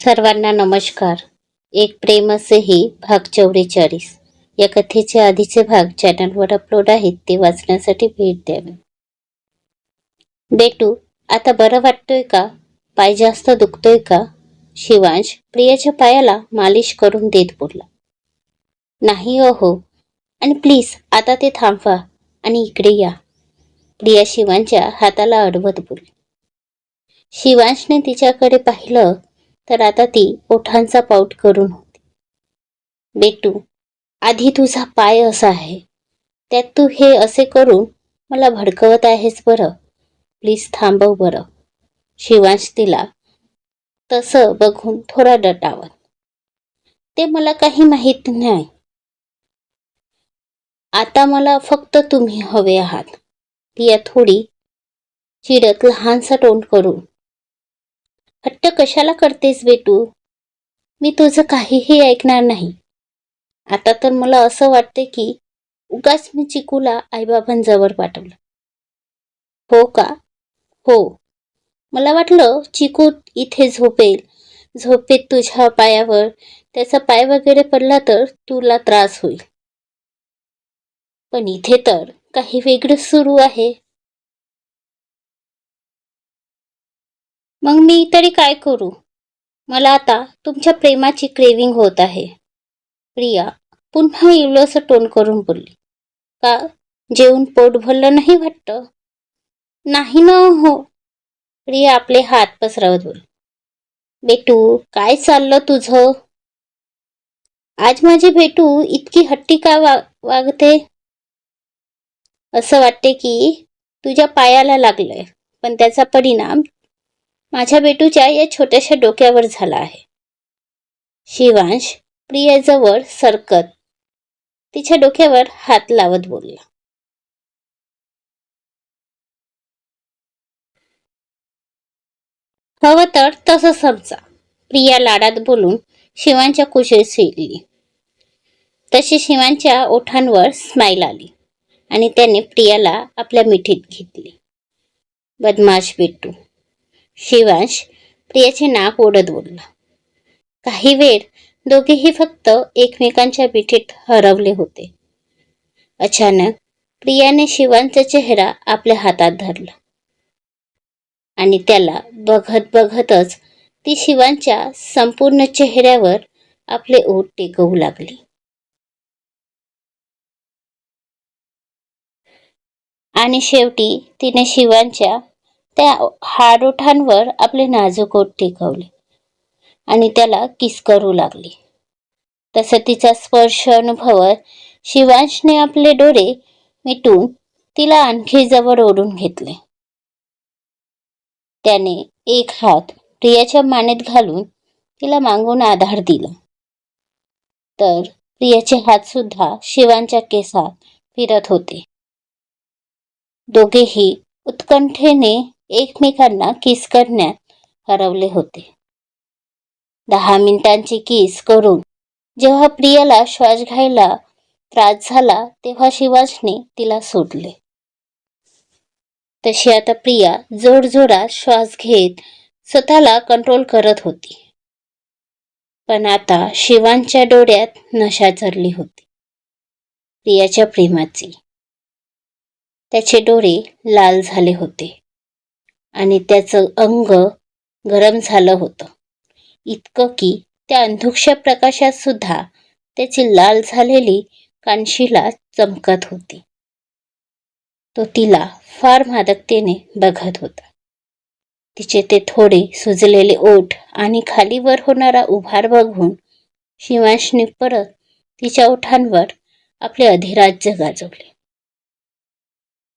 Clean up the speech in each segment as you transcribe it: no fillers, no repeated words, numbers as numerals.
सर्वांना नमस्कार. एक प्रेम असेही भाग 44. या कथेचे आधीचे भाग चॅनलवर अपलोड आहेत, ते वाचण्यासाठी भेट द्यावी. बेटू, आता बरं वाटतोय का? पाय जास्त दुखतोय का? शिवांश प्रियाच्या पायाला मालिश करून देत बोलला. नाही हो, आणि प्लीज आता ते थांबवा आणि इकडे या. प्रिया शिवांच्या हाताला अडवत बोलली. शिवांशने तिच्याकडे पाहिलं तर आता ती ओठांचा पाऊट करून होती. बेटू, आधी तुझा पाय असा आहे, त्यात तू हे असे करून मला भडकवत आहेस बरं. प्लीज थांबव बरं. शिवांश तिला तसं बघून थोडा डटावत. ते मला काही माहित नाही. आता मला फक्त तुम्ही हवे आहात. प्रिया थोडी चिडत लहानसा तोंड करून. हट्ट कशाला करतेस बेटू? मी तुझं काहीही ऐकणार नाही. आता तर मला असं वाटते की उगाच मी चिकूला आईबाबांजवळ पाठवलं. हो का? हो. मला वाटलं चिकू इथे झोपेल. झोपेत तुझ्या पायावर त्याचा पाय वगैरे पडला तर तुला त्रास होईल. पण इथे तर काही वेगळंच सुरू आहे. मग मी तरी काय करू? मला आता तुमच्या प्रेमाची क्रेविंग होत आहे. प्रिया पुन्हा इवलंसं तोंड करून बोलली. का? जेवून पोट भरलं नाही वाटतं? नाही ना हो. प्रिया आपले हात पसरवत बोल. बेटू, काय चाललं तुझं? आज माझी बेटू इतकी हट्टी का वागते? असं वाटते की तुझ्या पायाला लागलंय, पण त्याचा परिणाम माझ्या बेटूच्या या छोट्याशा डोक्यावर झाला आहे. शिवांश प्रियाजवळ सरकत तिच्या डोक्यावर हात लावत बोलला. हवं तर तसं समजा. प्रिया लाडात बोलून शिवांच्या कुशीत शिरली. तशी शिवांच्या ओठांवर स्माईल आली आणि त्याने प्रियाला आपल्या मिठीत घेतली. बदमाश बेटू. शिवांश प्रियाचे नाक ओढत बोलला. काही वेळ दोघेही फक्त एकमेकांच्या मिठीत हरवले होते. अचानक प्रियाने शिवांचा चेहरा आपल्या हातात धरला आणि त्याला बघत बघतच ती शिवांच्या संपूर्ण चेहऱ्यावर आपले ओठ टेकवू लागली. आणि शेवटी तिने शिवांच्या त्या हाडोठांवर आपले नाजूक ओठ टेकवले आणि त्याला किस करू लागली. तसं तिचा स्पर्श अनुभवत शिवांशने आपले डोळे मिटून तिला आणखी जवळ ओढून घेतले. त्याने एक हात प्रियाच्या मानेत घालून तिला मागून आधार दिला, तर प्रियाचे हात सुद्धा शिवांच्या केसात फिरत होते. दोघेही उत्कंठेने एकमेकांना किस करण्यात हरवले होते. 10 मिनिटांची किस करून जेव्हा प्रियाला श्वास घ्यायला त्रास झाला तेव्हा शिवांशने तिला सोडले. तशी आता प्रिया जोरजोरात श्वास घेत स्वतःला कंट्रोल करत होती. पण आता शिवांच्या डोळ्यात नशा चढली होती प्रियाच्या प्रेमाची. त्याचे डोळे लाल झाले होते आणि त्याचं अंग गरम झालं होतं, इतकं की त्या अंधुकशा प्रकाशात सुद्धा त्याची लाल झालेली कानशिला चमकत होती. तो तिला फार मादकतेने बघत होता. तिचे ते थोडे सुजलेले ओठ आणि खालीवर होणारा उभार बघून शिवांशने परत तिच्या ओठांवर आपले अधिराज्य गाजवले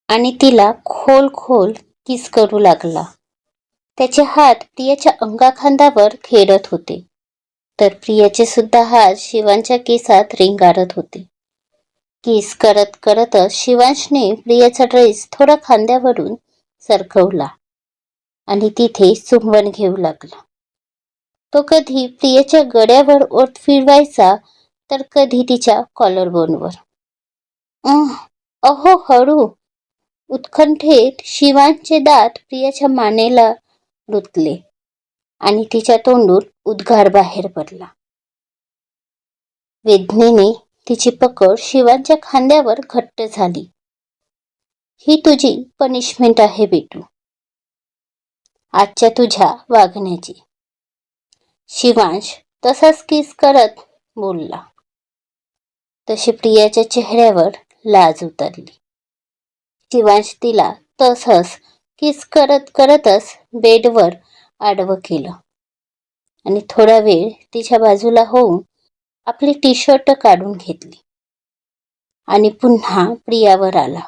आणि तिला खोल खोल किस करू लागला. त्याचे हात प्रियाच्या अंगाखांद्यावर खेळत होते, तर प्रियाचे सुद्धा हात शिवांच्या केसात रेंगाळत होते. किस करत करतच शिवांशने प्रियाचा ड्रेस थोडा खांद्यावरून सरकवला आणि तिथे चुंबन घेऊ लागला. तो कधी प्रियाच्या गळ्यावर ओठ फिरवायचा तर कधी तिच्या कॉलरबोनवर. अहो हळू. उत्कंठेत शिवांचे दात प्रियाच्या मानेला रुतले आणि तिच्या तोंडून उद्गार बाहेर पडला. वेदनेने तिची पकड शिवांच्या खांद्यावर घट्ट झाली. ही तुझी पनिशमेंट आहे बेटू, आजच्या तुझ्या वागण्याची. शिवांश तसाच किस करत बोलला. तशी प्रियाच्या चेहऱ्यावर लाज उतरली. शिवांश तिला तसंच किस करत करतच बेडवर आडवं केलं आणि थोडा वेळ तिच्या बाजूला होऊन आपली टी शर्ट काढून घेतली आणि पुन्हा प्रियावर आला.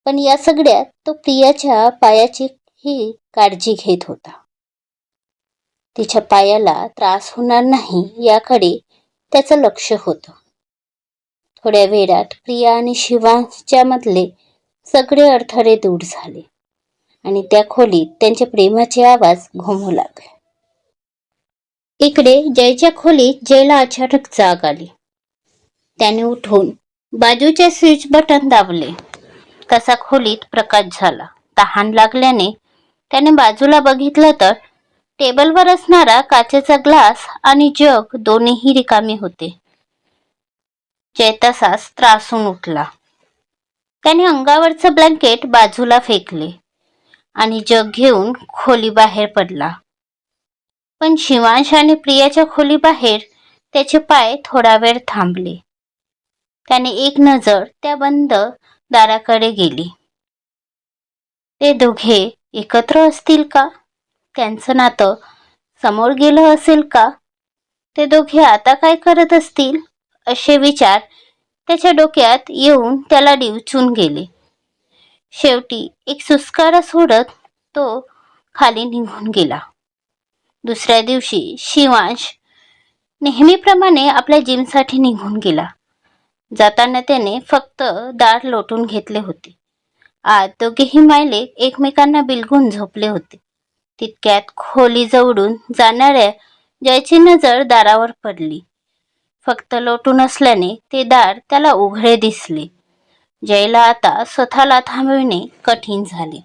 पण या सगळ्यात तो प्रियाच्या पायाची ही काळजी घेत होता. तिच्या पायाला त्रास होणार नाही याकडे त्याचं लक्ष होतं. थोड्या वेळात प्रिया आणि शिवांशच्या मधले सगळे अडथळे दूर झाले आणि त्या खोलीत त्यांचे प्रेमाचे आवाज घुमू लागले. इकडे जयच्या खोलीत जयला अचानक जाग आली. त्याने उठून बाजूचे स्विच बटन दाबले. तसा खोलीत प्रकाश झाला. तहान लागल्याने त्याने बाजूला बघितलं तर टेबलवर असणारा काचेचा ग्लास आणि जग दोन्हीही रिकामे होते. जय तसाच त्रासून उठला. त्याने अंगावरचं ब्लँकेट बाजूला फेकले आणि जग घेऊन खोली बाहेर पडला. पण शिवांश आणि प्रियाच्या खोली बाहेर त्याचे पाय थोडा वेळ थांबले. त्याने एक नजर त्या बंद दाराकडे गेली. ते दोघे एकत्र असतील का? त्यांचं नातं समोर गेलं असेल का? ते दोघे आता काय करत असतील? असे विचार त्याच्या डोक्यात येऊन त्याला डिवचून गेले. शेवटी एक सुस्कारा सोडत तो खाली निघून गेला. दुसऱ्या दिवशी शिवांश नेहमीप्रमाणे आपल्या जिमसाठी निघून गेला. जाताना त्याने फक्त दार लोटून घेतले होते. आज दोघेही मायलेक एकमेकांना बिलगून झोपले होते. तितक्यात खोली जवळून जाणाऱ्या जयची नजर दारावर पडली. फक्त लोटून असल्याने ते दार त्याला उघडे दिसले. जयला आता स्वतःला थांबविणे कठीण झाले.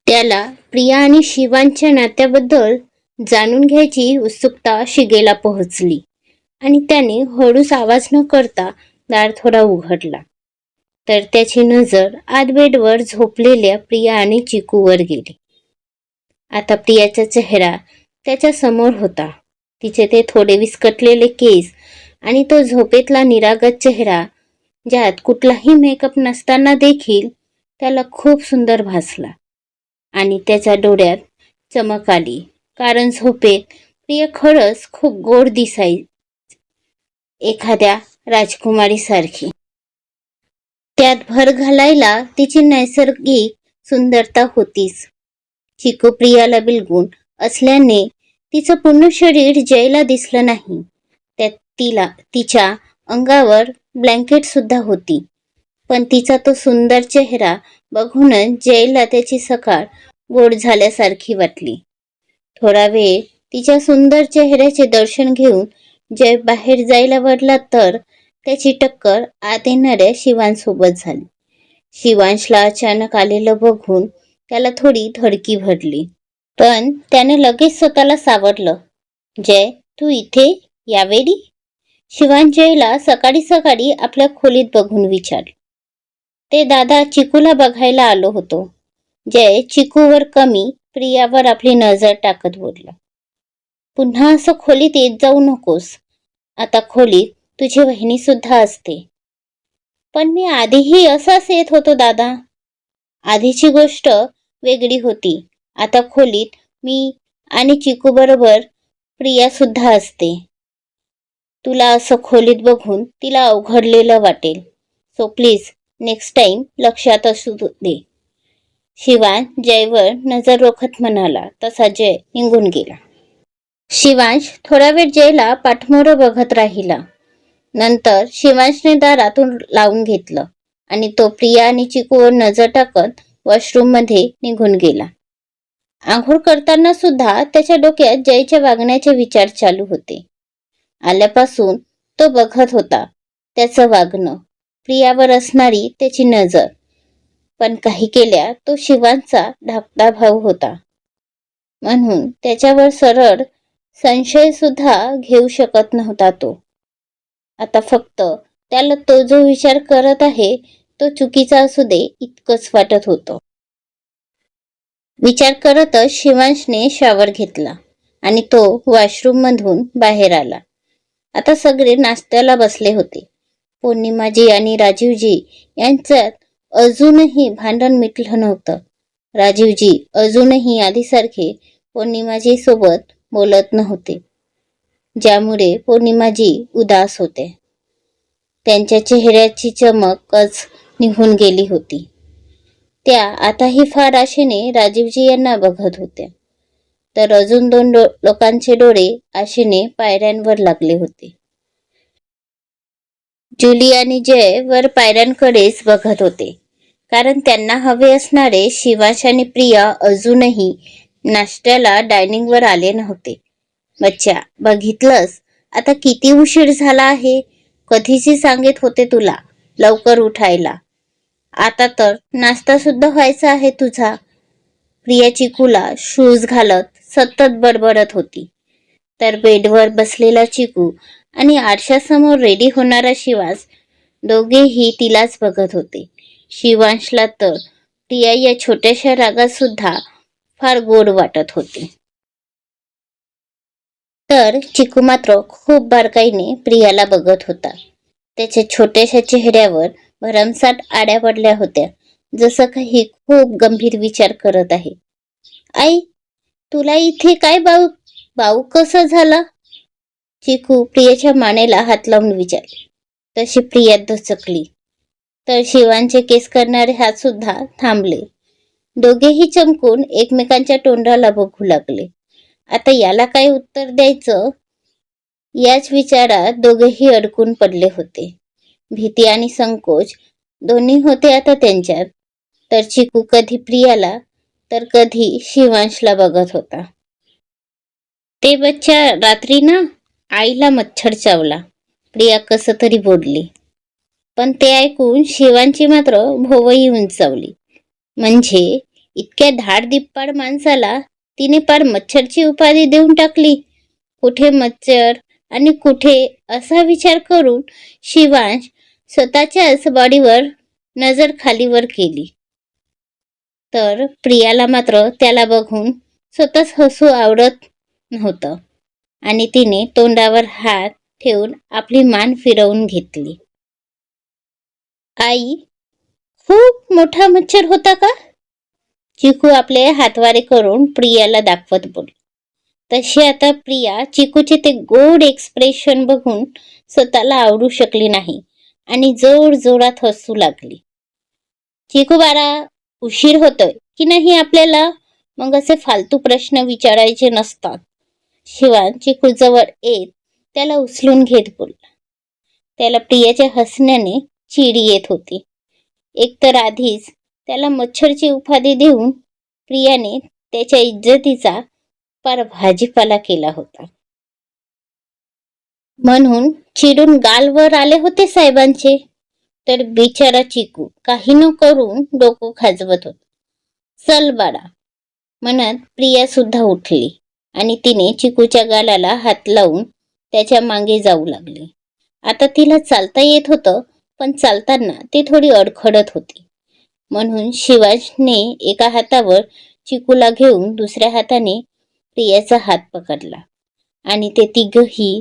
त्याला प्रिया आणि शिवांच्या नात्याबद्दल जाणून घ्यायची उत्सुकता शिगेला पोहोचली आणि त्याने हळूच आवाज न करता दार थोडा उघडला. तर त्याची नजर आत बेडवर झोपलेल्या प्रिया आणि चिकूवर गेली. आता प्रियाचा चेहरा त्याच्या समोर होता. तिचे ते थोडे विस्कटलेले केस आणि तो झोपेतला निरागस चेहरा, ज्यात कुठलाही मेकअप नसताना देखील त्याला खूप सुंदर भासला. आणि त्याच्या डोळ्यात चमक आली, कारण झोपेत प्रिया खरंच खूप गोड दिसायची, एखाद्या राजकुमारीसारखी. त्यात भर घालायला तिची नैसर्गिक सुंदरता होतीच. चिकू प्रियाला बिलगून असल्याने तिचं पूर्ण शरीर जयला दिसलं नाही. त्यात तिच्या अंगावर ब्लँकेट सुद्धा होती. पण तिचा तो सुंदर चेहरा बघूनच जयला त्याची सकाळ गोड झाल्यासारखी वाटली. थोडा वेळ तिच्या सुंदर चेहऱ्याचे दर्शन घेऊन जय बाहेर जायला वळला तर त्याची टक्कर आत येणाऱ्या शिवांशसोबत झाली. शिवांशला अचानक आलेलं बघून त्याला थोडी धडकी भरली, पण त्याने लगेच स्वतःला सावरलं. जय, तू इथे यावेळी? शिवांश जयला सकाळी सकाळी आपल्या खोलीत बघून विचारलं. ते दादा, चिकूला बघायला आलो होतो. जय चिकूवर कमी प्रियावर आपली नजर टाकत बोलला. पुन्हा असं खोलीत येत जाऊ नकोस. आता खोलीत तुझी वहिनी सुद्धा असते. पण मी आधीही असाच येत होतो दादा. आधीची गोष्ट वेगळी होती. आता खोलीत मी आणि चिकू बरोबर प्रिया सुद्धा असते. तुला असं खोलीत बघून तिला अवघडलेलं वाटेल. सो प्लीज नेक्स्ट टाइम लक्षात असू दे. शिवांश जयवर नजर रोखत म्हणाला. तसा जय निघून गेला. शिवांश थोडा वेळ जयला पाठमोरं बघत राहिला. नंतर शिवांशने दारातून लावून घेतलं आणि तो प्रिया आणि चिकूवर नजर टाकत वॉशरूममध्ये निघून गेला. आंघोळ करताना सुद्धा त्याच्या डोक्यात जयच्या वागण्याचे विचार चालू होते. आल्यापासून तो बघत होता त्याचं वागणं, प्रियावर असणारी त्याची नजर. पण काही केल्या तो शिवांशचा धाकटा भाऊ होता. म्हणून त्याच्यावर सरळ संशय सुद्धा घेऊ शकत नव्हता तो. आता फक्त त्याला तो जो विचार करत आहे तो चुकीचा असू दे इतकंच वाटत होतं. विचार करतच शिवांशने शॉवर घेतला आणि तो वॉशरूम मधून बाहेर आला. आता सगळे नाश्त्याला बसले होते. पौर्णिमाजी आणि राजीवजी यांच्यात अजूनही भांडण मिटलं नव्हतं. राजीवजी अजूनही आधीसारखे पौर्णिमाजी सोबत बोलत नव्हते, ज्यामुळे पौर्णिमाजी उदास होते. त्यांच्या चेहऱ्याची चमकच निघून गेली होती. त्या आताही फार आशेने राजीवजी यांना बघत होत्या. तर अजून दोन लोकांचे डोळे आशेने पायऱ्यांवर लागले होते. जुली आणि जय वर पायऱ्यांकडेच बघत होते, कारण त्यांना हवे असणारे शिवांश आणि प्रिया अजूनही नाश्त्याला डायनिंगवर आले नव्हते. बच्चा, बघितलंस आता किती उशीर झाला आहे? कधीची सांगत होते तुला लवकर उठायला. आता तर नाश्ता सुद्धा व्हायचा आहे तुझा. प्रिया चिकूला शूज घालत सतत बडबडत होती. तर बेडवर बसलेला चिकू आणि आरशासमोर रेडी होणारा शिवांश दोघेही तिलाच बघत होते. शिवांशला तर प्रिया या छोट्याशा रागात सुद्धा फार गोड वाटत होते. तर चिकू मात्र खूप बारकाईने प्रियाला बघत होता. त्याच्या छोट्याशा चेहऱ्यावर भरमसाठ आड्या पडल्या होत्या, जसं काही खूप गंभीर विचार करत आहे. आई, तुला इथे काय बाऊ कसं झाला? चिकू प्रियाच्या मानेला हात लावून विचारले. तशी प्रिया दचकली. तर शिवांचे केस करणारे हात सुद्धा थांबले. दोघेही चमकून एकमेकांच्या तोंडाला बघू लागले. आता याला काय उत्तर द्यायचं याच विचारात दोघेही अडकून पडले होते. भीती आणि संकोच दोन्ही होते आता त्यांच्यात. तर चिकू कधी प्रियाला तर कधी शिवांशला बघत होता. ते बच्चा, रात्री ना आईला मच्छर चावला, प्रिया कसं तरी बोलली. पण ते ऐकून शिवांची मात्र भोवई उंचावली. म्हणजे इतक्या धाडदिप्पाड माणसाला तिने पार मच्छरची उपाधी देऊन टाकली. कुठे मच्छर आणि कुठे असा विचार करून शिवांश स्वतःच्याच बॉडीवर नजर खालीवर केली. तर प्रियाला मात्र त्याला बघून स्वतःच हसू आवडत नव्हतं आणि तिने तोंडावर हात ठेवून आपली मान फिरवून घेतली. आई, खूप मोठा मच्छर होता का? चिकू आपले हातवारे करून प्रियाला दाखवत बोलली. तशी आता प्रिया चिकूचे ते गोड एक्सप्रेशन बघून स्वतःला आवडू शकली नाही आणि जोर जोरात हसू लागली. चिकू बाळा, उशीर होतोय की नाही आपल्याला? मग असे फालतू प्रश्न विचारायचे नसतात. शिवान चिकू जवळ येत त्याला उचलून घेत बोलला. त्याला प्रियाच्या हसण्याने चिड येत होती. एकतर आधीच त्याला मच्छरची उपाधी देऊन प्रियाने त्याच्या इज्जतीचा पार भाजीपाला केला होता. म्हणून चिडून गालवर आले होते साहेबांचे. तर बिचारा चिकू काही न करून डोकं खाजवत होता. चल बाळा, म्हणत प्रिया सुद्धा उठली आणि तिने चिकूच्या गालाला हात लावून त्याच्या मागे जाऊ लागली. आता तिला चालता येत होतं, पण चालताना ती थोडी अडखडत होती. म्हणून शिवांशने एका हातावर चिकूला घेऊन दुसऱ्या हाताने प्रियाचा हात पकडला आणि ते तिघही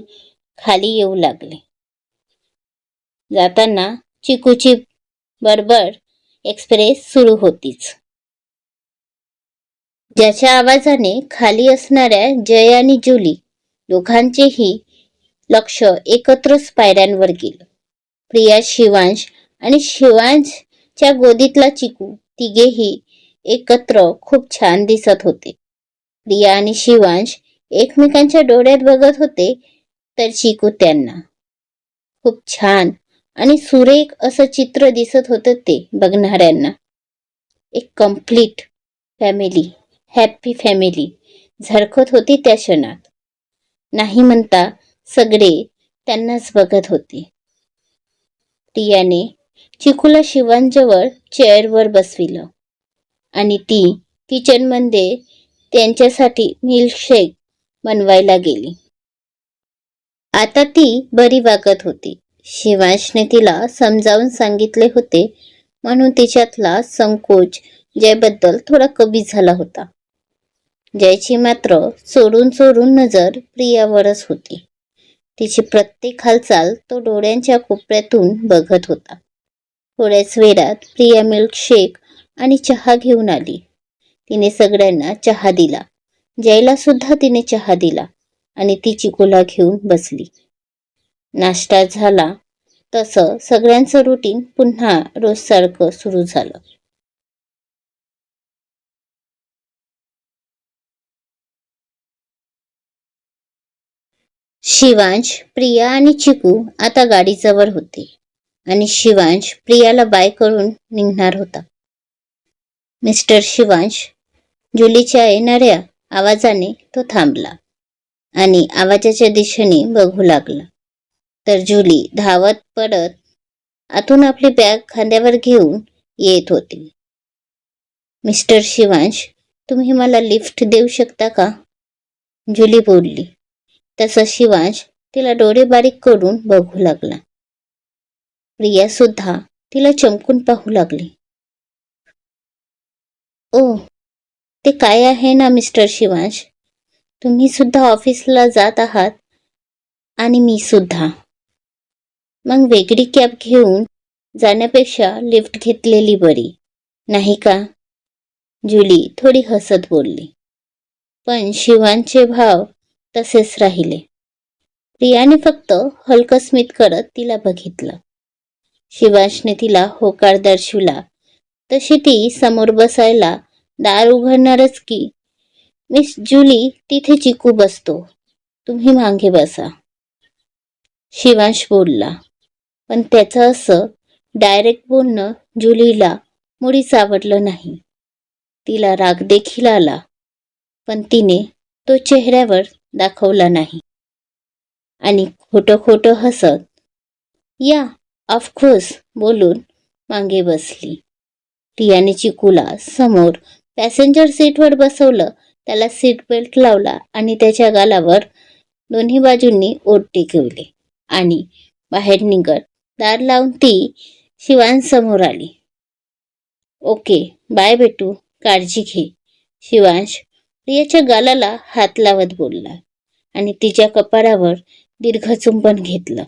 खाली येऊ लागले. जाताना चिकूची बडबड एक्सप्रेस सुरू होतीच. ज्याच्या आवाजाने खाली असणाऱ्या जय आणि जुली दोघांचेही लक्ष एकत्रच पायऱ्यांवर गेलं. प्रिया, शिवांश आणि शिवांशच्या गोदीतला चिकू तिघेही एकत्र खूप छान दिसत होते. प्रिया आणि शिवांश एकमेकांच्या डोळ्यात बघत होते, तर चिकू त्यांना. खूप छान आणि सुरेख असं चित्र दिसत होतं ते बघणाऱ्यांना. एक कम्प्लीट फॅमिली, हॅपी फॅमिली झळकत होती त्या क्षणात. नाही म्हणता सगळे त्यांनाच बघत होते. प्रियाने चिकूला शिवांजवळ चेअरवर बसविलं आणि ती किचनमध्ये त्यांच्यासाठी मिल्कशेक बनवायला गेली. आता ती बरी वागत होती. शिवांशने तिला समजावून सांगितले होते म्हणून तिच्यातला संकोच जयबद्दल थोडा कमी झाला होता. जयची मात्र सोडून सोडून नजर प्रियावरच होती. तिची प्रत्येक हालचाल तो डोळ्यांच्या कोपऱ्यातून बघत होता. थोड्याच वेळात प्रिया मिल्कशेक आणि चहा घेऊन आली. तिने सगळ्यांना चहा दिला. जयला सुद्धा तिने चहा दिला आणि ती चिकूला घेऊन बसली. नाश्ता झाला तसं सगळ्यांचं रुटीन पुन्हा रोजसारखं सुरू झालं. शिवांश, प्रिया आणि चिकू आता गाडीजवळ होते आणि शिवांश प्रियाला बाय करून निघणार होता. मिस्टर शिवांश, जुलीच्या येणाऱ्या आवाजाने तो थांबला आणि आवाजाच्या दिशेने बघू लागला. तर जुली धावत पडत आतून आपली बॅग खांद्यावर घेऊन येत होती. मिस्टर शिवांश, तुम्ही मला लिफ्ट देऊ शकता का? जुली बोलली. तसं शिवांश तिला डोळे बारीक करून बघू लागला. प्रिया सुद्धा तिला चमकून पाहू लागली. ओ, ते काय आहे ना मिस्टर शिवांश, तुम्ही सुद्धा ऑफिसला जात आहात आणि मी सुद्धा. मग वेगळी कॅब घेऊन जाण्यापेक्षा लिफ्ट घेतलेली बरी, नाही का? जुली थोडी हसत बोलली. पण शिवांशचे भाव तसेच राहिले. प्रियाने फक्त हलकं स्मित करत तिला बघितलं. शिवांशने तिला होकार दर्शविला तशी ती समोर बसायला दार उघडणारच की, मिस जुली तिथे चिकू बसतो, तुम्ही मागे बसा. शिवांश बोलला. पण त्याचं असं डायरेक्ट बोलणं जुलीला मुळीच आवडलं नाही. तिला राग देखील आला, पण तिने तो चेहऱ्यावर दाखवला नाही आणि खोटं खोटं हसत या ऑफकोर्स बोलून मागे बसली. प्रियाने चिकूला समोर पॅसेंजर सीटवर बसवलं, त्याला सीट बेल्ट लावला आणि त्याच्या गालावर दोन्ही बाजूंनी ओठ टेकवले आणि बाहेर निघत दार लावून ती शिवांश समोर आली. ओके बाय बेटू, काळजी घे. शिवांश प्रियाच्या गालाला हात लावत बोलला आणि तिच्या कपाळावर दीर्घ चुंबन घेतलं.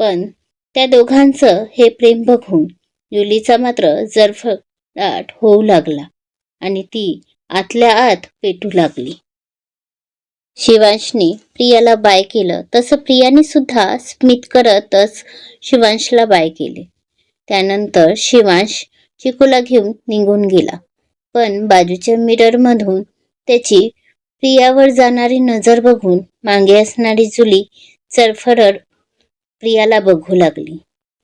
पण त्या दोघांचं हे प्रेम बघून जुलीचा मात्र जरफडाट होऊ लागला आणि ती आतल्या आत पेटू लागली. शिवांशने प्रियाला बाय केलं तसं प्रियाने सुद्धा स्मित करतच शिवांशला बाय केले. त्यानंतर शिवांश चिकूला घेऊन निघून गेला. पण बाजूच्या मिररमधून त्याची प्रियावर जाणारी नजर बघून मागे असणारी जुली चरफडत प्रियाला बघू लागली.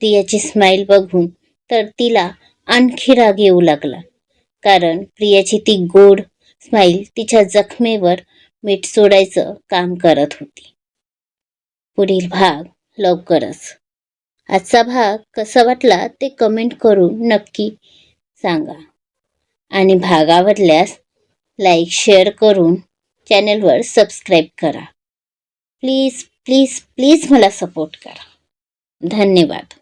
प्रियाची स्माईल बघून तर तिला आणखी राग येऊ लागला, कारण प्रियाची ती गोड स्माईल तिच्या जखमेवर मीठ सोडायचं काम करत होती. पुढील भाग लवकरच. आजचा भाग कसा वाटला ते कमेंट करून नक्की सांगा आणि भाग आवडल्यास लाईक शेअर करून चॅनलवर सबस्क्राईब करा. प्लीज प्लीज प्लीज मला सपोर्ट करा. धन्यवाद.